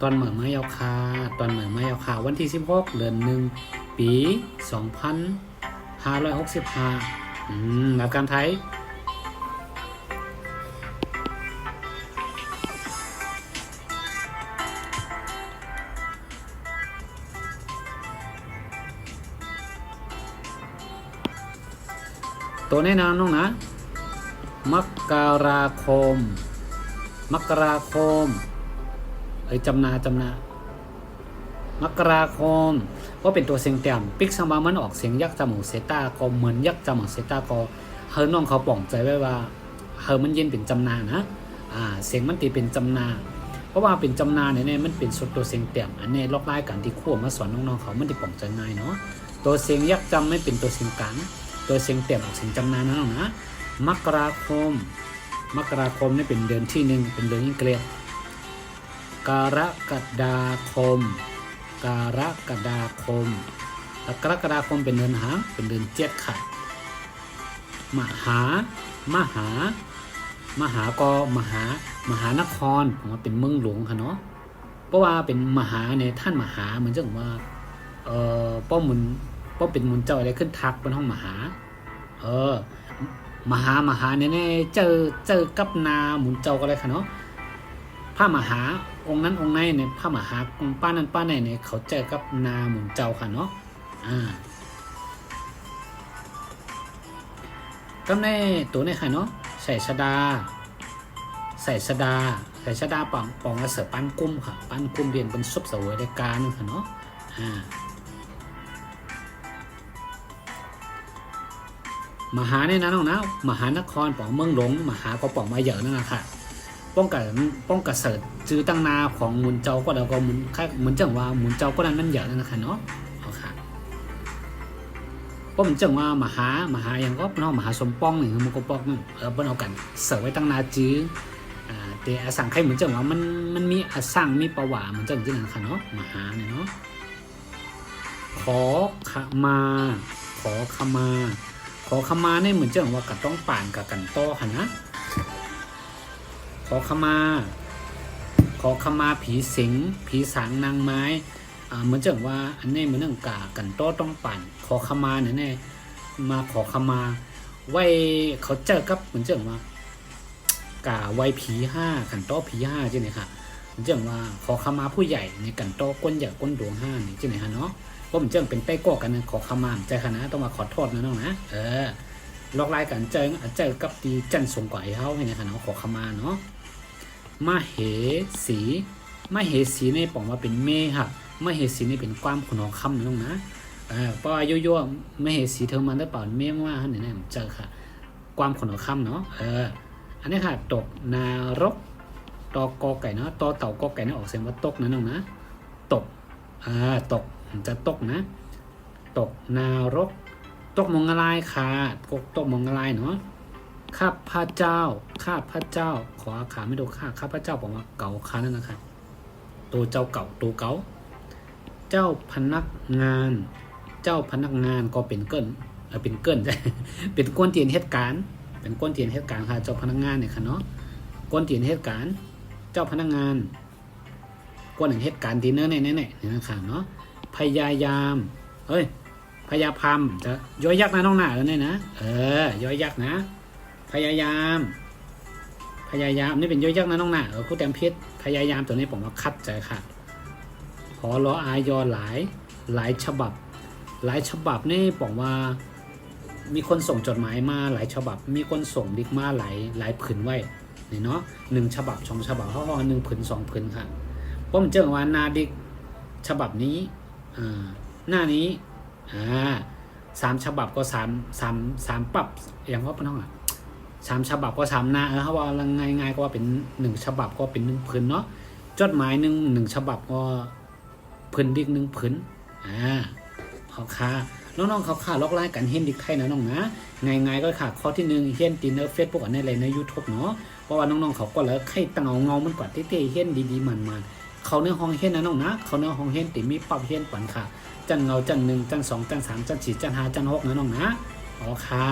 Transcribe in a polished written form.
ตอนเหมือมายาคาตอนเหมือมายาคาวันที่16เดือน1ปี2565หลักการไทยตัวแน่นอนน้องนะมกราคมมกราคมจำนามกราคมก็เป็นตัวเสียงแต้มปิกซังบามันออกเสียงยักษ์จมูกเซตาก็เหมือนยักษ์จมูกเซตาก็เฮอน้องเขาป่องใจไว้ว่าเฮอมันเย็นเป็นจำนานะเสียงมันตีเป็นจำนาเพราะว่าเป็นจำนาเนี่ยมันเป็นสุดตัวเสียงแต้มอันนี้ล็อกไล่กันที่ขั้วมาสอนน้องๆเขามันได้ป่องใจง่ายเนาะตัวเสียงยักษ์จำไม่เป็นตัวเสียงกลางตัวเสียงแต้มออกเสียงจำนานะน้องนะมกราคมนี่เป็นเดือนที่1เป็นเดือนอังกฤษกรกฎาคมแล้วกรกฎาคมเป็นเดือนหางเป็นเดือน7ค่ะมหก็มหานครผมว่าเป็นเมืองหลวงค่ะเนาะเพราะว่าเป็นมหาเนี่ยท่านมหาเหมือนจะว่าป้อเป็นมุนเจ้าอะไรขึ้นทักบนห้องมหามหาเนี่ยเจอกับนาหมุนเจ้าก็เลยค่ะเนาะพระมหาองค์นั้นองค์ไหนเนี่ยพระมหาองค์ป้านั้นป้าไหนเนี่ยเขาเจอกับนาหมุนเจ้าค่ะเนาะก็ในตัวนี้ค่ะเนาะใส่ชดาปองเสือปั้นกุ้มค่ะปั้นกุ้มเรียนเป็นซุปเสวยได้การนึงค่ะเนาะมหาเนี่ยนะน้องนะมหานครปองเมืองหลวงมหาก็ปองมาเยอะนั่นแหละค่ะป้องกันเสิร์ชจื้อตั้งนาของหมุนเจ้าก็แล้วก็หมุนจังว่าหมุนเจ้าก็นั้นเยอะนั่นนะคะเนาะเอาค่ะป้อมจังว่ามหาอย่างก็เป็นห้องมหาสมปองหนึ่งมันก็ปอกนึงเป็นเอากันเสิร์ชไว้ตั้งนาจื้อแต่อสังใครเหมือนจังว่ามันมีอสังมีประวัติเหมือนจังที่นั่นค่ะเนาะมหาเนี่ยเนาะขอขมาเนี่ยเหมือนจังว่ากับต้องป่านกับกันโตค่ะนะขอขมาผีสิงผีสางนางไม้เหมือนจังว่าอันนี้เหมือนเรื่องกากันโตต้องปั่นขอขมาเนี่ยมาขอขมาไว้เขาเจอกับเหมือนจังว่ากาไว้ผี5กันโตผี5ใช่ไหมค่ะเหมือนจังว่าขอขมาผู้ใหญ่ในกันโตก้นใหญ่ก้นดวง5นี่ใช่ไหมคะเนาะเพราะเหมือนจังเป็นใต้ก้อกันขอขมาใจคณะต้องมาขอโทษนะน้องนะลอกลายกันเจอกับตีจันทร์สงก่อยเขาเนี่ยค่ะเนาะขอขมาเนาะมเหสีในบอกว่าเป็นเมฆค่ะมเหสีนี่เป็นความขนองคำน้องนะเพราะยั่วมเหสีเธอมาได้เปล่าเมฆว่าเนี่ยนะเจอค่ะความขนองคำเนาะอันนี้ค่ะตกนารกตอกอไก่เนาะตอเต่ากอไก่นะออกเสียงว่าตกนะน้องนะตกจะตกนะตกนารกตกมงอะไรค่ะตกมงอะไรเนาะข้าพเจ้าขออาขาไม่ดูข้าพเจ้าบอกว่าเก่าค้านั่นนะครับตัวเจ้าเก่าตัวเก่าเจ้าพนักงานก็เป็นเกินใช่เป็นก้นเตียนเหตุการณ์ค่ะเจ้าพนักงานเนี่ยค่ะเนาะก้นเตียนเหตุการณ์เจ้าพนักงานก้นเหตุการณ์ดีเนอร์เนี่ยนะครับเนาะพยายามพยาพามจะย่อยยักษ์นะน้องหน้าเนี่ยนะย่อยยักษ์นะพยายามนี่เป็นย่อยยักษ์นะน้องหน้าคู่แต้มเพชรพยายามตัวนี้ผมว่าคัดใจค่ะขอรออายอหลายฉบับนี่บอกว่ามีคนส่งจดหมายมาหลายฉบับมีคนส่งดิกมาหลายผืนไว้นี่เนาะ1ฉบับ2ฉบับเขาว่า1ผืน2ผืนค่ะผมเจอว่านาดิกฉบับนี้หน้านี้3ฉบับก็3ปรับอย่างว่าเป็นห้อง3ฉบับก็3หน้าเขาว่าง่ายๆก็ว่าเป็น1ฉบับก็เป็น1ผืนเนาะจดหมาย1ฉบับก็ผืนดิก1ผืนเขาค่ะน้องๆเขาค่ะล็อกไลน์กันเห็นดิกไทยนะน้องนะง่ายๆก็ค่ะข้อที่1เห็นตีใน Facebook อันใน YouTube เนาะเพราะว่าน้องๆเขาก็แล้วให้ตั้งเอาเงามันกว่าเต้ๆเห็นดีๆมันเขาเนื้อห้องเห็นนะน้องนะเขาเนื้อห้องเห็นติมีปรับเห็นปันค่ะจันเงาจัน1จัน2จัน3จัน4จัน5จัน6นะน้องนะอ๋อค่ะ